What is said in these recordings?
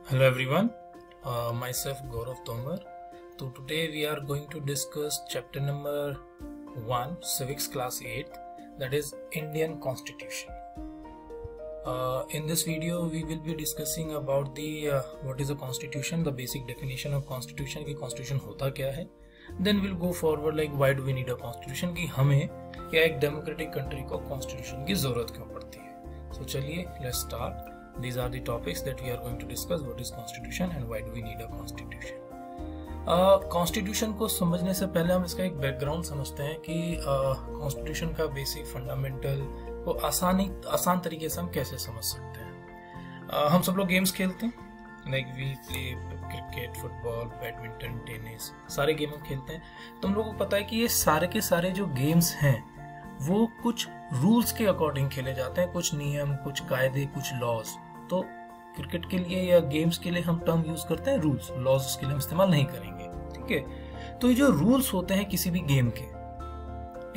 Hello everyone, myself Gaurav Tomar. So today we are going to discuss chapter number 1, Civics class 8, that is Indian Constitution. In this video we will be discussing about the what is a constitution, the basic definition of constitution कि constitution होता क्या है. Then we'll go forward like why do we need a constitution कि हमें या एक democratic country को constitution की जरूरत क्यों पड़ती है. So चलिए let's start. These are the topics that we are going to discuss. What is constitution and why do we need a constitution? Constitution को समझने से पहले हम इसका एक बैकग्राउंड समझते हैं कि कॉन्स्टिट्यूशन का बेसिक फंडामेंटल को आसान तरीके से हम कैसे समझ सकते हैं. हम सब लोग गेम्स खेलते हैं, like we play cricket, football, badminton, tennis, सारे गेम हम खेलते हैं. तो हम लोगों को पता है कि ये सारे के सारे जो गेम्स हैं वो कुछ रूल्स के अकॉर्डिंग खेले जाते हैं, कुछ नियम, कुछ कायदे, कुछ लॉज. तो क्रिकेट के लिए या गेम्स के लिए हम टर्म यूज करते हैं रूल्स, लॉज उसके लिए हम इस्तेमाल नहीं करेंगे. ठीक है, तो ये जो रूल्स होते हैं किसी भी गेम के,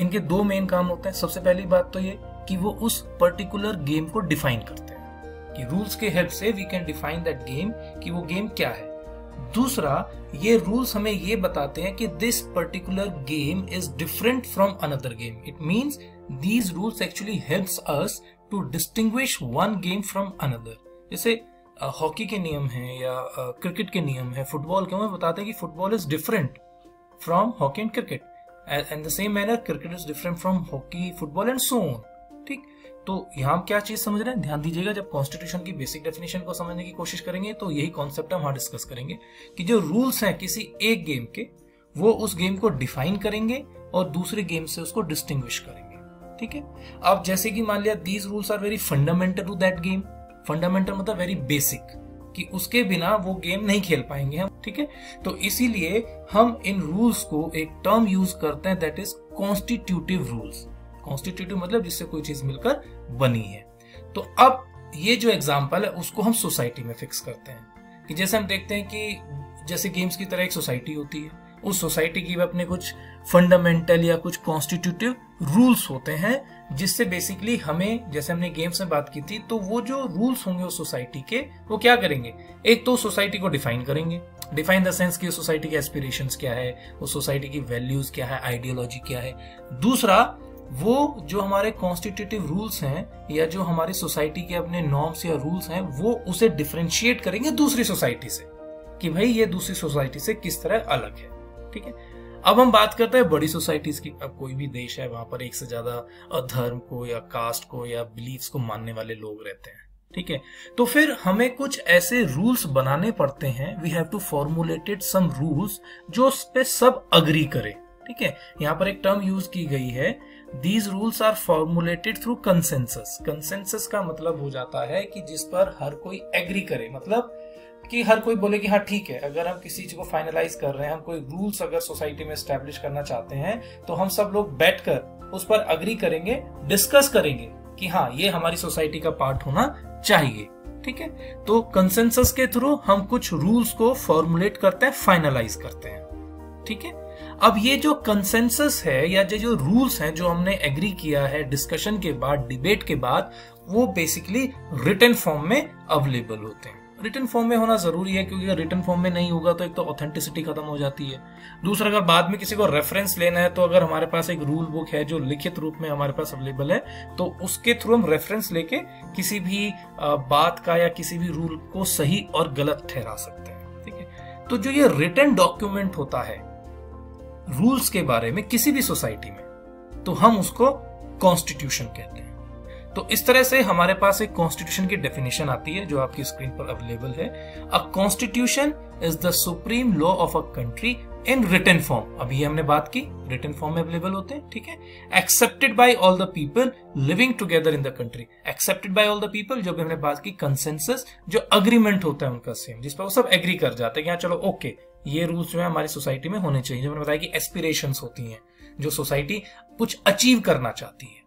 इनके दो मेन काम होते हैं. सबसे पहली बात तो ये कि वो उस पर्टिकुलर गेम को डिफाइन करते हैं कि रूल्स के हेल्प से we can define that game कि वो गेम क्या है. दूसरा, ये रूल्स हमें ये बताते हैं कि this particular game is different from another game. It means these rules actually helps us to distinguish one game from another. जैसे हॉकी के नियम हैं या क्रिकेट के नियम है, फुटबॉल के, हमें बताते हैं कि football is different from hockey and cricket, and the same manner cricket is different from hockey, football and so on. ठीक, तो यहाँ हम क्या चीज समझ रहे हैं, ध्यान दीजिएगा. जब कॉन्स्टिट्यूशन की बेसिक डेफिनेशन को समझने की कोशिश करेंगे तो यही कॉन्सेप्ट हम वहां डिस्कस करेंगे कि जो रूल्स हैं किसी एक गेम के, वो उस गेम को डिफाइन करेंगे और दूसरे गेम से उसको डिस्टिंग्विश करेंगे. ठीक है, अब जैसे कि मान लिया these rules are very fundamental to that game. Fundamental मतलब वेरी बेसिक, कि उसके बिना वो गेम नहीं खेल पाएंगे हम. ठीक है, तो इसीलिए हम इन रूल्स को एक टर्म यूज करते हैं, that is constitutive rules. Constitutive मतलब जिससे कोई चीज मिलकर बनी है. तो अब ये जो एग्जाम्पल है उसको हम सोसाइटी में फिक्स करते हैं कि जैसे हम देखते हैं कि जैसे गेम्स की तरह एक सोसाइटी होती है, उस सोसाइटी की अपने कुछ फंडामेंटल या कुछ कॉन्स्टिट्यूटिव रूल्स होते हैं जिससे बेसिकली हमें, जैसे हमने गेम्स में बात की थी, तो वो जो रूल्स होंगे उस सोसाइटी के, वो क्या करेंगे, एक तो सोसाइटी को डिफाइन करेंगे. डिफाइन द सेंस कि उस सोसाइटी के एस्पिरेशंस क्या है, उस सोसाइटी की वैल्यूज क्या है, आइडियोलॉजी क्या है. दूसरा, वो जो हमारे कॉन्स्टिट्यूटिव रूल्स हैं या जो हमारी सोसाइटी के अपने नॉर्म्स या रूल्स हैं, वो उसे डिफरेंशिएट करेंगे दूसरी सोसाइटी से कि भाई ये दूसरी सोसाइटी से किस तरह अलग है. ठीक है, अब हम बात करते हैं बड़ी सोसाइटीज की. अब कोई भी देश है, वहां पर एक से ज्यादा धर्म को या कास्ट को या बिलीफ्स को मानने वाले लोग रहते हैं. ठीक है, तो फिर हमें कुछ ऐसे रूल्स बनाने पड़ते हैं. We have to formulated some rules जो उस पे सब अग्री करें. ठीक है, यहाँ पर एक टर्म यूज की गई है, these rules are formulated through consensus. Consensus का मतलब हो जाता है कि जिस पर हर कोई एग्री करे, मतलब कि हर कोई बोले कि हाँ ठीक है, अगर हम किसी चीज को फाइनलाइज कर रहे हैं, हम कोई रूल्स अगर सोसाइटी में एस्टेब्लिश करना चाहते हैं, तो हम सब लोग बैठकर उस पर अग्री करेंगे, डिस्कस करेंगे कि हाँ ये हमारी सोसाइटी का पार्ट होना चाहिए. ठीक है, तो कंसेंसस के थ्रू हम कुछ रूल्स को फॉर्मुलेट करते हैं, फाइनलाइज करते हैं. ठीक है, अब ये जो कंसेंसस है या जो रूल्स हैं जो हमने एग्री किया है डिस्कशन के बाद, डिबेट के बाद, वो बेसिकली रिटन फॉर्म में अवेलेबल होते हैं. रिटन फॉर्म में होना जरूरी है क्योंकि अगर रिटन फॉर्म में नहीं होगा तो एक तो ऑथेंटिसिटी खत्म हो जाती है. दूसरा, अगर बाद में किसी को रेफरेंस लेना है तो अगर हमारे पास एक रूल बुक है जो लिखित रूप में हमारे पास अवेलेबल है, तो उसके थ्रू हम रेफरेंस लेके किसी भी बात का या किसी भी रूल को सही और गलत ठहरा सकते हैं. ठीक है, तो जो ये रिटन डॉक्यूमेंट होता है रूल्स के बारे में किसी भी सोसाइटी में, तो हम उसको कॉन्स्टिट्यूशन कहते हैं. तो इस तरह से हमारे पास एक कॉन्स्टिट्यूशन की डेफिनेशन आती है जो आपकी स्क्रीन पर अवेलेबल है. A constitution is the supreme law of a country in written form. अभी हमने बात की रिटन फॉर्म में अवेलेबल होते हैं. ठीक है, accepted by all the people living together in the country. Accepted by all the people, जो भी हमने बात की, कंसेंसस जो अग्रीमेंट होता है उनका सेम, जिस पर वो सब एग्री कर जाते हैं कि हाँ चलो ओके ये रूल्स जो है हमारी सोसाइटी में होने चाहिए. जो मैंने बताया कि एस्पिरेशंस होती हैं, जो सोसाइटी कुछ अचीव करना चाहती है.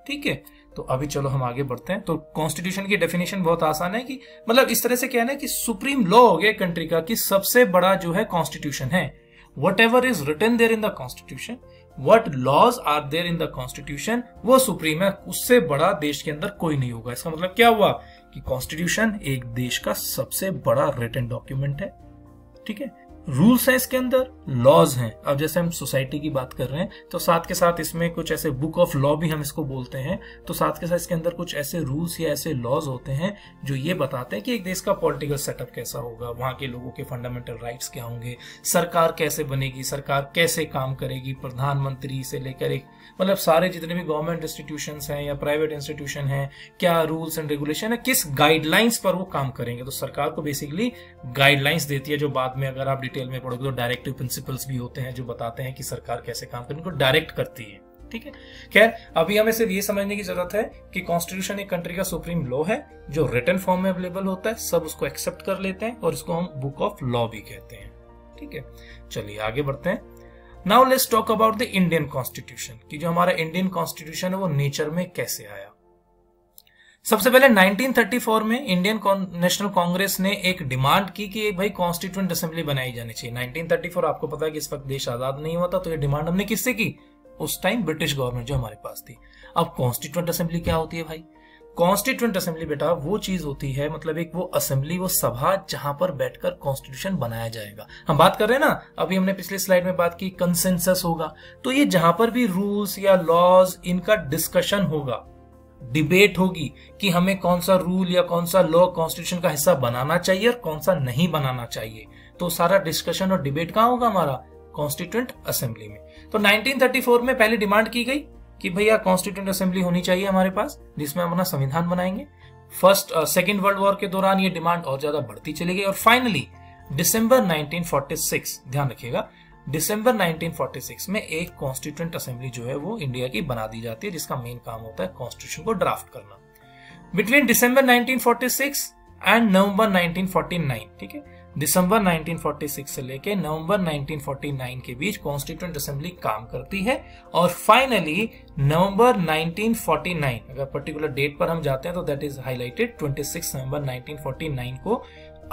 ठीक है, तो अभी चलो हम आगे बढ़ते हैं. तो कॉन्स्टिट्यूशन की डेफिनेशन बहुत आसान है कि मतलब इस तरह से कहना है कि सुप्रीम लॉ हो गया कंट्री का, कि सबसे बड़ा जो है कॉन्स्टिट्यूशन है. whatever is written there in the constitution, what laws are there in the constitution, वो सुप्रीम है, उससे बड़ा देश के अंदर कोई नहीं होगा. इसका मतलब क्या हुआ कि कॉन्स्टिट्यूशन एक देश का सबसे बड़ा रिटन डॉक्यूमेंट है, ठीक है। रूल्स हैं इसके अंदर, लॉज हैं। अब जैसे हम सोसाइटी की बात कर रहे हैं तो साथ के साथ इसमें कुछ ऐसे बुक ऑफ लॉ भी हम इसको बोलते हैं, तो साथ के साथ इसके अंदर कुछ ऐसे रूल्स या ऐसे लॉज होते हैं जो ये बताते हैं कि एक देश का पॉलिटिकल सेटअप कैसा होगा, वहां के लोगों के फंडामेंटल राइट्स क्या होंगे, सरकार कैसे बनेगी, सरकार कैसे काम करेगी, प्रधानमंत्री से लेकर एक मतलब सारे जितने भी गवर्नमेंट इंस्टीट्यूशंस हैं या प्राइवेट इंस्टीट्यूशन हैं, क्या रूल्स एंड रेगुलेशन है, किस गाइडलाइंस पर वो काम करेंगे। तो सरकार को बेसिकली गाइडलाइंस देती है, जो बाद में अगर आप डिटेल में पढ़ोगे तो डायरेक्टिव प्रिंसिपल्स भी होते हैं जो बताते हैं कि सरकार कैसे काम करेगी, उनको डायरेक्ट करती है, ठीक है। खैर अभी हमें सिर्फ ये समझने की जरूरत है कि कॉन्स्टिट्यूशन एक कंट्री का सुप्रीम लॉ है जो रिटन फॉर्म में अवेलेबल होता है, सब उसको एक्सेप्ट कर लेते हैं और इसको हम बुक ऑफ लॉ भी कहते हैं, ठीक है। चलिए आगे बढ़ते हैं। Now let's talk about the Indian constitution, कि जो हमारा इंडियन कॉन्स्टिट्यूशन है वो नेचर में कैसे आया। सबसे पहले 1934 में इंडियन नेशनल कांग्रेस ने एक डिमांड की कि भाई कॉन्स्टिट्यूएंट असेंबली बनाई जानी चाहिए। 1934 आपको पता है कि इस वक्त देश आजाद नहीं हुआ था, तो ये डिमांड हमने किससे की, उस टाइम ब्रिटिश गवर्नमेंट जो हमारे पास थी। अब कॉन्स्टिट्यूएंट असेंबली क्या होती है भाई? कॉन्स्टिट्यूएंट असेंबली बेटा वो चीज होती है, मतलब एक वो असेंबली, वो सभा जहां पर बैठकर कॉन्स्टिट्यूशन बनाया जाएगा। हम बात कर रहे हैं ना, अभी हमने पिछले स्लाइड में बात की कंसेंसस होगा, तो ये जहां पर भी रूल्स या लॉज इनका डिस्कशन होगा, डिबेट होगी कि हमें कौन सा रूल या कौन सा लॉ कॉन्स्टिट्यूशन का हिस्सा बनाना चाहिए और कौन सा नहीं बनाना चाहिए, तो सारा डिस्कशन और डिबेट कहां होगा, हमारा कॉन्स्टिट्यूएंट असेंबली में। तो 1934 में पहले डिमांड की गई कि भैया कॉन्स्टिट्यूएंट असेंबली होनी चाहिए हमारे पास, जिसमें हम अपना संविधान बनाएंगे। सेकेंड वर्ल्ड वॉर के दौरान ये डिमांड और ज्यादा बढ़ती चली गई और फाइनली दिसंबर 1946, ध्यान रखिएगा, दिसंबर 1946 में एक कॉन्स्टिट्यूएंट असेंबली जो है वो इंडिया की बना दी जाती है, जिसका मेन काम होता है कॉन्स्टिट्यूशन को ड्राफ्ट करना। बिटवीन दिसंबर 1946 एंड नवंबर 1949, ठीक है, दिसंबर 1946 से लेके नवंबर 1949 के बीच कॉन्स्टिट्यूएंट असेंबली काम करती है और फाइनली नवंबर 1949, अगर पर्टिकुलर डेट पर हम जाते हैं तो दैट इज हाईलाइटेड, 26 नवंबर 1949 को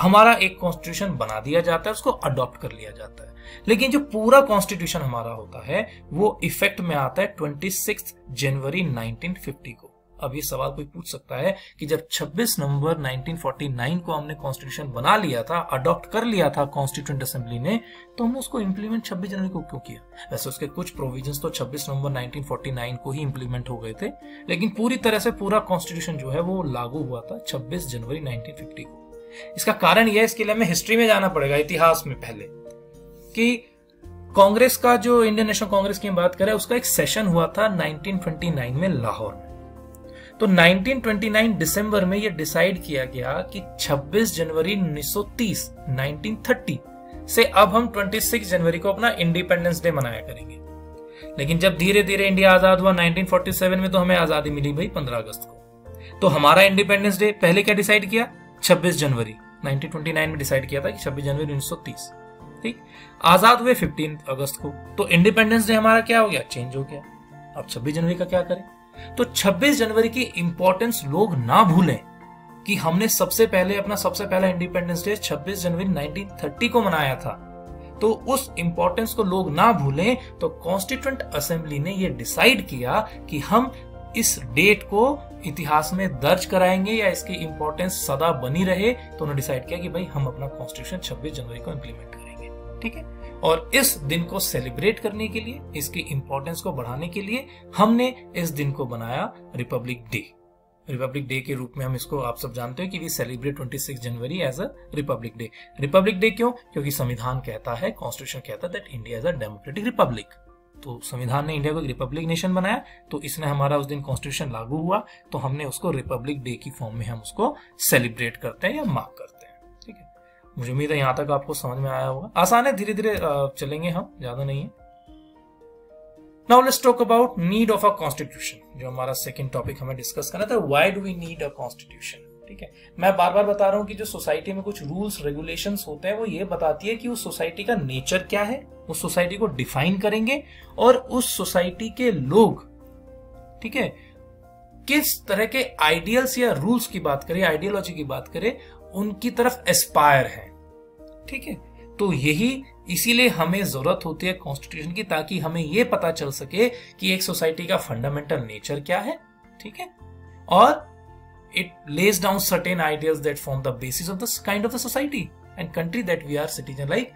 हमारा एक कॉन्स्टिट्यूशन बना दिया जाता है, उसको अडॉप्ट कर लिया जाता है। लेकिन जो पूरा कॉन्स्टिट्यूशन हमारा होता है वो इफेक्ट में आता है 26 जनवरी 1950 को। अब ये सवाल कोई पूछ सकता है कि जब 26 नवंबर 1949 को हमने कॉन्स्टिट्यूशन बना लिया था, अडॉप्ट कर लिया था कॉन्स्टिट्यूएंट असेंबली ने, तो हमने उसको इंप्लीमेंट 26 जनवरी को क्यों किया? वैसे उसके कुछ प्रोविजंस तो 26 नवंबर 1949 को ही इंप्लीमेंट हो गए थे, लेकिन पूरी तरह से पूरा कॉन्स्टिट्यूशन जो है वो लागू हुआ था 26 जनवरी 1950 को। इसका कारण यह है, इसके लिए हमें हिस्ट्री में जाना पड़ेगा, इतिहास में पहले, कि कांग्रेस का जो इंडियन नेशनल कांग्रेस की बात करें उसका एक सेशन हुआ था 1929 में लाहौर में। तो 1929 दिसंबर में यह डिसाइड किया गया कि 26 जनवरी 1930 से अब हम 26 जनवरी को अपना इंडिपेंडेंस डे मनाया करेंगे। लेकिन जब धीरे धीरे इंडिया आजाद हुआ 1947 में, तो हमें आजादी मिली भाई 15 अगस्त को। तो हमारा इंडिपेंडेंस डे पहले क्या डिसाइड किया, 26 जनवरी 1929 में डिसाइड किया था कि 26 जनवरी 1930, ठीक। आजाद हुए 15 अगस्त को, तो इंडिपेंडेंस डे हमारा क्या हो गया, चेंज हो गया। अब 26 जनवरी का क्या करें? तो 26 जनवरी की इंपॉर्टेंस लोग ना भूलें कि हमने सबसे पहला इंडिपेंडेंस डे 26 जनवरी 1930 को मनाया था। तो उस इंपॉर्टेंस को लोग ना भूलें, तो कॉन्स्टिट्यूएंट असेंबली ने यह डिसाइड किया कि हम इस डेट को इतिहास में दर्ज कराएंगे या इसकी इंपॉर्टेंस सदा बनी रहे। तो उन्होंने डिसाइड किया कि भाई हम अपना कॉन्स्टिट्यूशन 26 जनवरी को इंप्लीमेंट करेंगे, ठीक है। और इस दिन को सेलिब्रेट करने के लिए, इसकी इंपॉर्टेंस को बढ़ाने के लिए हमने इस दिन को बनाया रिपब्लिक डे। रिपब्लिक डे के रूप में हम इसको, आप सब जानते हो कि we celebrate 26 January as a republic day. Republic day क्यों? क्योंकि संविधान कहता है, कॉन्स्टिट्यूशन कहता है that India is a democratic republic. तो संविधान ने इंडिया को एक रिपब्लिक नेशन बनाया, तो इसने हमारा उस दिन कॉन्स्टिट्यूशन लागू हुआ, तो हमने उसको रिपब्लिक डे की फॉर्म में हम उसको सेलिब्रेट करते हैं या मार्क करते हैं, ठीक है। मुझे उम्मीद है यहां तक आपको समझ में आया होगा। आसान है, धीरे धीरे चलेंगे हम, ज्यादा नहीं है। Now let's talk about need of a constitution, जो हमारा सेकंड टॉपिक हमें डिस्कस करना था, why do we need a constitution, ठीक है। मैं बार बार बता रहा हूं कि जो सोसाइटी में कुछ रूल्स रेगुलेशंस होते हैं वो ये बताती है कि उस सोसाइटी का नेचर क्या है, उस सोसाइटी को डिफाइन करेंगे और उस सोसाइटी के लोग, ठीक है, किस तरह के आइडियल्स या रूल्स की बात करें, आइडियोलॉजी की बात करें, उनकी तरफ एस्पायर है, ठीक है। तो यही इसीलिए हमें जरूरत होती है कॉन्स्टिट्यूशन की, ताकि हमें यह पता चल सके कि एक सोसाइटी का फंडामेंटल नेचर क्या है, ठीक है, और it lays down certain ideas that form the basis of the kind of the society and country that we are citizen like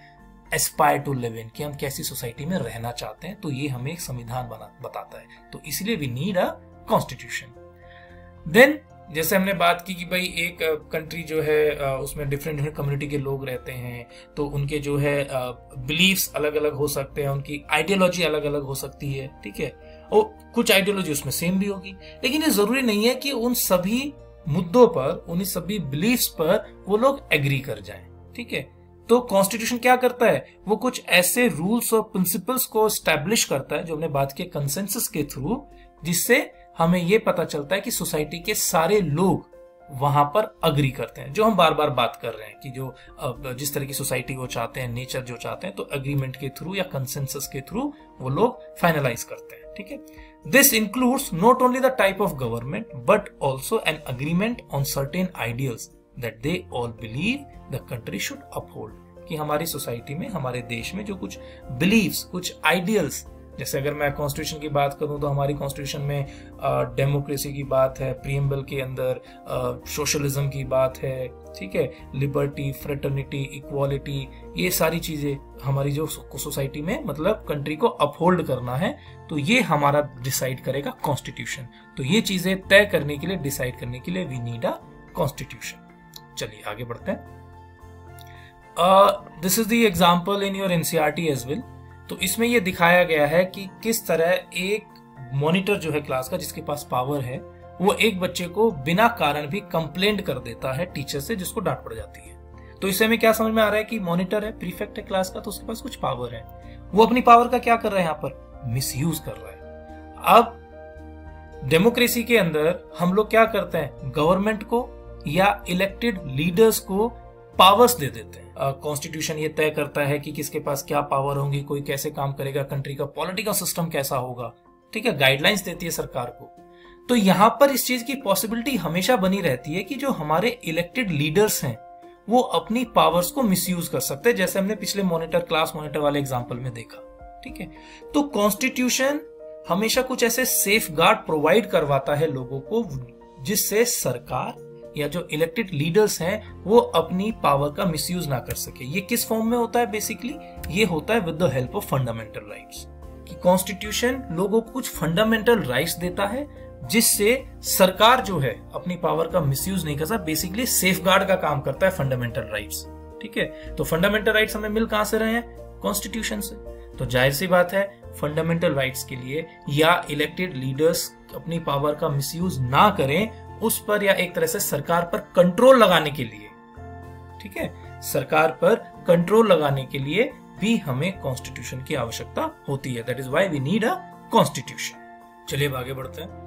aspire to live in, कि हम कैसी सोसाइटी में रहना चाहते हैं। तो ये हमें एक संविधान बताता है, तो इसलिए we need a constitution। Then जैसे हमने बात की कि भाई एक कंट्री जो है उसमें डिफरेंट कम्युनिटी के लोग रहते हैं, तो उनके जो है बिलीव्स अलग अलग हो सकते हैं, उनकी आइडियोलॉजी अलग अलग हो सकती है, ठीक है, और कुछ आइडियोलॉजी उसमें सेम भी होगी, लेकिन ये जरूरी नहीं है कि उन सभी मुद्दों पर, उन सभी बिलीव्स पर वो लोग एग्री कर जाएं, ठीक है। तो कॉन्स्टिट्यूशन क्या करता है, वो कुछ ऐसे रूल्स और प्रिंसिपल्स को स्टैब्लिश करता है जो हमने बात की कंसेंसस के थ्रू, जिससे हमें ये पता चलता है कि सोसाइटी के सारे लोग वहां पर अग्री करते हैं, जो हम बार बार बात कर रहे हैं कि जो जिस तरह की सोसाइटी वो चाहते हैं, नेचर जो चाहते हैं, तो अग्रीमेंट के थ्रू या कंसेंसस के थ्रू वो लोग फाइनलाइज करते हैं, ठीक है। This includes not only the type of government but also an agreement on certain ideals that they all believe the country should uphold, कि हमारी सोसाइटी में, हमारे देश में जो कुछ बिलीव्स, कुछ आइडियल्स, जैसे अगर मैं कॉन्स्टिट्यूशन की बात करूं तो हमारी कॉन्स्टिट्यूशन में डेमोक्रेसी की बात है, प्रीएम्बल के अंदर सोशलिज्म की बात है, ठीक है, लिबर्टी, फ्रेटर्निटी, इक्वालिटी, ये सारी चीजें हमारी जो सोसाइटी में मतलब कंट्री को अपहोल्ड करना है, तो ये हमारा डिसाइड करेगा कॉन्स्टिट्यूशन। तो ये चीजें तय करने के लिए, डिसाइड करने के लिए वी नीड अ कॉन्स्टिट्यूशन। चलिए आगे बढ़ते हैं। This is the example in your NCERT as well. तो इसमें यह दिखाया गया है कि किस तरह एक मॉनिटर जो है क्लास का, जिसके पास पावर है, वो एक बच्चे को बिना कारण भी कंप्लेंट कर देता है टीचर से, जिसको डांट पड़ जाती है। तो इससे हमें क्या समझ में आ रहा है कि मॉनिटर है, प्रीफेक्ट है क्लास का, तो उसके पास कुछ पावर है, वो अपनी पावर का क्या कर रहा है, यहाँ पर मिसयूज कर रहा है। अब डेमोक्रेसी के अंदर हम लोग क्या करते हैं, गवर्नमेंट को या इलेक्टेड लीडर्स को पावर्स दे देते हैं। कॉन्स्टिट्यूशन ये तय करता है कि किसके पास क्या पावर होंगी, कोई कैसे काम करेगा, कंट्री का पॉलिटिकल सिस्टम कैसा होगा, ठीक है, गाइडलाइंस देती है सरकार को। तो यहां पर इस चीज की पॉसिबिलिटी हमेशा बनी रहती है कि जो हमारे इलेक्टेड लीडर्स हैं वो अपनी पावर्स को मिसयूज कर सकते हैं, जैसे हमने पिछले मॉनिटर, क्लास मॉनिटर वाले एग्जांपल में देखा, ठीक है। तो कॉन्स्टिट्यूशन हमेशा कुछ ऐसे सेफ गार्ड प्रोवाइड करवाता है लोगों को, जिससे सरकार या जो इलेक्टेड लीडर्स हैं वो अपनी पावर का मिसयूज ना कर सके। ये किस फॉर्म में होता है, बेसिकली ये होता है with the help of fundamental rights, कि कॉन्स्टिट्यूशन लोगों को कुछ फंडामेंटल राइट्स देता है, जिससे सरकार जो है अपनी पावर का मिसयूज नहीं कर सकता। बेसिकली सेफगार्ड का काम करता है फंडामेंटल राइट्स, ठीक है। तो फंडामेंटल राइट्स हमें मिल कहां से रहे हैं, कॉन्स्टिट्यूशन से। तो जाहिर सी बात है फंडामेंटल राइट्स के लिए या इलेक्टेड लीडर्स अपनी पावर का मिसयूज ना करें, उस पर या एक तरह से सरकार पर कंट्रोल लगाने के लिए, ठीक है, सरकार पर कंट्रोल लगाने के लिए भी हमें कॉन्स्टिट्यूशन की आवश्यकता होती है। That is why we need a constitution. चलिए अब आगे बढ़ते हैं।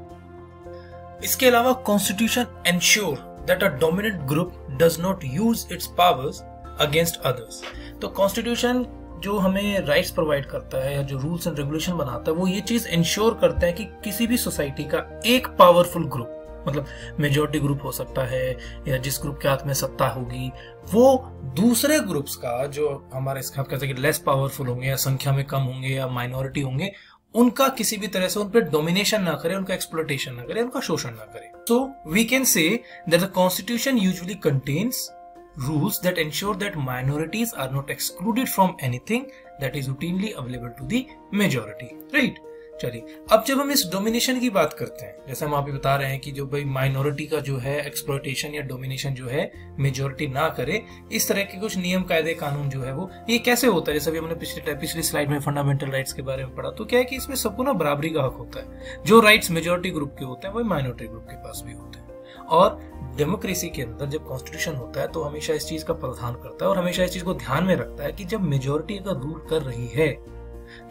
इसके अलावा constitution ensure that a dominant group does not use its powers against others. तो कॉन्स्टिट्यूशन जो हमें राइट्स प्रोवाइड करता है या जो रूल्स एंड रेगुलेशन बनाता है, वो ये चीज इंश्योर करता है कि किसी भी सोसाइटी का एक पावरफुल ग्रुप, मतलब मेजॉरिटी ग्रुप हो सकता है या जिस ग्रुप के हाथ में सत्ता होगी, वो दूसरे ग्रुप्स का जो हमारे कहते हैं कि लेस पावरफुल होंगे या संख्या में कम होंगे या माइनॉरिटी होंगे, उनका किसी भी तरह से उन पर डोमिनेशन ना करे, उनका एक्सप्लॉयटेशन ना करे, उनका शोषण ना करे। So we can say that the constitution usually contains rules that ensure that minorities are not excluded from anything that is routinely available to the majority, right? चलिए अब जब हम इस डोमिनेशन की बात करते हैं, जैसे हम अभी बता रहे हैं कि जो भाई माइनॉरिटी का जो है एक्सप्लॉयटेशन या डोमिनेशन जो है मेजॉरिटी ना करे, इस तरह के कुछ नियम, कायदे, कानून जो है वो ये कैसे होता है। जैसे अभी हमने पिछली स्लाइड में फंडामेंटल राइट्स के बारे में पढ़ा, तो क्या है कि इसमें सबको ना बराबरी का हक होता है। जो राइट्स मेजॉरिटी ग्रुप के होते हैं वही माइनॉरिटी ग्रुप के पास भी होते हैं। और डेमोक्रेसी के अंदर जब कॉन्स्टिट्यूशन होता है तो हमेशा इस चीज का प्रावधान करता है और हमेशा इस चीज को ध्यान में रखता है कि जब मेजॉरिटी अगर रूल कर रही है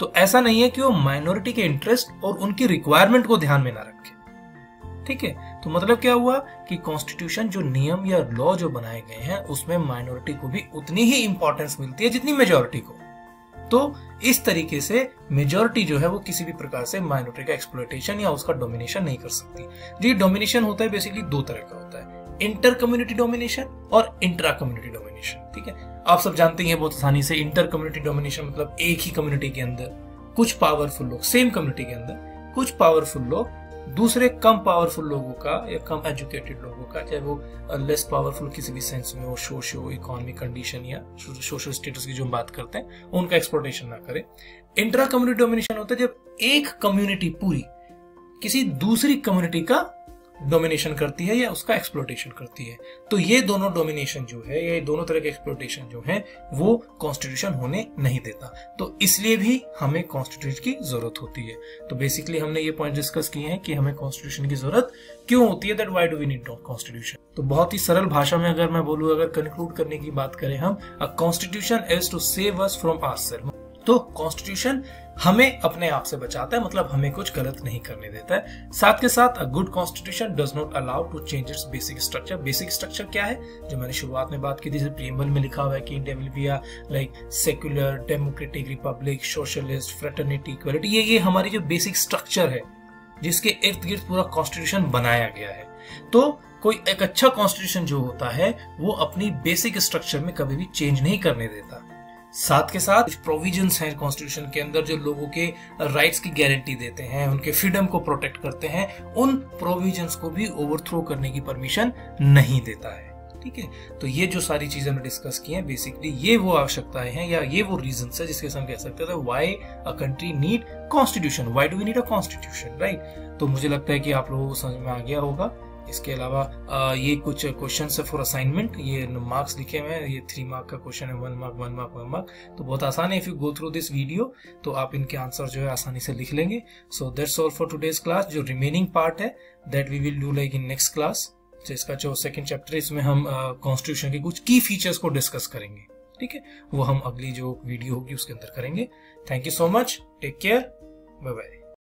तो ऐसा नहीं है कि वो माइनॉरिटी के इंटरेस्ट और उनकी रिक्वायरमेंट को ध्यान में ना रखे, ठीक है। तो मतलब क्या हुआ कि कॉन्स्टिट्यूशन जो नियम या लॉ जो बनाए गए हैं उसमें माइनॉरिटी को भी उतनी ही इंपॉर्टेंस मिलती है जितनी मेजॉरिटी को। तो इस तरीके से मेजॉरिटी जो है वो किसी भी प्रकार से माइनॉरिटी का एक्सप्लॉयटेशन या उसका डोमिनेशन नहीं कर सकती। ये डोमिनेशन होता है बेसिकली दो तरह का होता है, इंटर कम्युनिटी डोमिनेशन और इंट्रा कम्युनिटी डोमिनेशन, ठीक है। आप सब जानते हैं बहुत आसानी से, इंटर कम्युनिटी डोमिनेशन मतलब एक ही कम्युनिटी के अंदर कुछ पावरफुल लोग, सेम कम्युनिटी के अंदर कुछ पावरफुल लोग दूसरे कम पावरफुल लोगों का या कम एजुकेटेड लोगों का, चाहे वो लेस पावरफुल किसी भी सेंस में हो, सोशियो इकोनॉमिक कंडीशन या सोशल स्टेटस की जो हम बात करते हैं, उनका एक्सप्लॉइटेशन ना करे। इंट्रा कम्युनिटी डोमिनेशन होता है जब एक कम्युनिटी पूरी किसी दूसरी कम्युनिटी का डोमिनेशन करती है या उसका एक्सप्लॉइटेशन करती है। तो ये दोनों डोमिनेशन जो है, ये दोनों तरह के एक्सप्लॉइटेशन जो है, वो कॉन्स्टिट्यूशन होने नहीं देता। तो इसलिए भी हमें कॉन्स्टिट्यूशन की जरूरत होती है। तो बेसिकली हमने ये पॉइंट डिस्कस किए हैं कि हमें कॉन्स्टिट्यूशन की जरूरत क्यों होती है, that why do we need constitution. तो बहुत ही सरल भाषा में अगर मैं बोलूं, अगर कंक्लूड करने की बात करें हम, a constitution is to save us from ourselves. तो कॉन्स्टिट्यूशन हमें अपने आप से बचाता है, मतलब हमें कुछ गलत नहीं करने देता है। साथ के साथ a good constitution does not allow to change its basic structure. Basic structure क्या है, जो मैंने शुरुआत में बात की थी, जैसे प्रीएम्बल में लिखा हुआ है कि India will be like secular, democratic Republic, socialist, fraternity, equality. ये हमारी जो बेसिक स्ट्रक्चर है जिसके इर्द गिर्द पूरा कॉन्स्टिट्यूशन बनाया गया है। तो कोई एक अच्छा कॉन्स्टिट्यूशन जो होता है वो अपनी बेसिक स्ट्रक्चर में कभी भी चेंज नहीं करने देता। साथ के साथ प्रोविजंस हैं कॉन्स्टिट्यूशन के अंदर जो लोगों के राइट्स की गारंटी देते हैं, उनके फ्रीडम को प्रोटेक्ट करते हैं, उन प्रोविजंस को भी ओवरथ्रो करने की परमिशन नहीं देता है। ठीक है, तो ये जो सारी चीजें हमने डिस्कस की हैं, बेसिकली ये वो आवश्यकताएं हैं या ये वो रीजंस है जिसके हम कह सकते हैं why a country need constitution, why do we need a constitution, right. तो मुझे लगता है कि आप लोगों को समझ में आ गया होगा। इसके अलावा ये कुछ क्वेश्चन है फॉर असाइनमेंट, ये मार्क्स लिखे हुए हैं, ये 3 मार्क का क्वेश्चन है, 1 मार्क 1 मार्क 1 मार्क। तो बहुत आसान है, if you go through this video तो आप इनके आंसर जो है आसानी से लिख लेंगे। So that's all for today's class. जो रिमेनिंग पार्ट है that we will do like in next class. तो इसका जो सेकंड चैप्टर है, इसमें हम कॉन्स्टिट्यूशन के कुछ की फीचर्स को डिस्कस करेंगे। ठीक है, वो हम अगली जो वीडियो होगी उसके अंदर करेंगे। Thank you so much, take care, bye bye.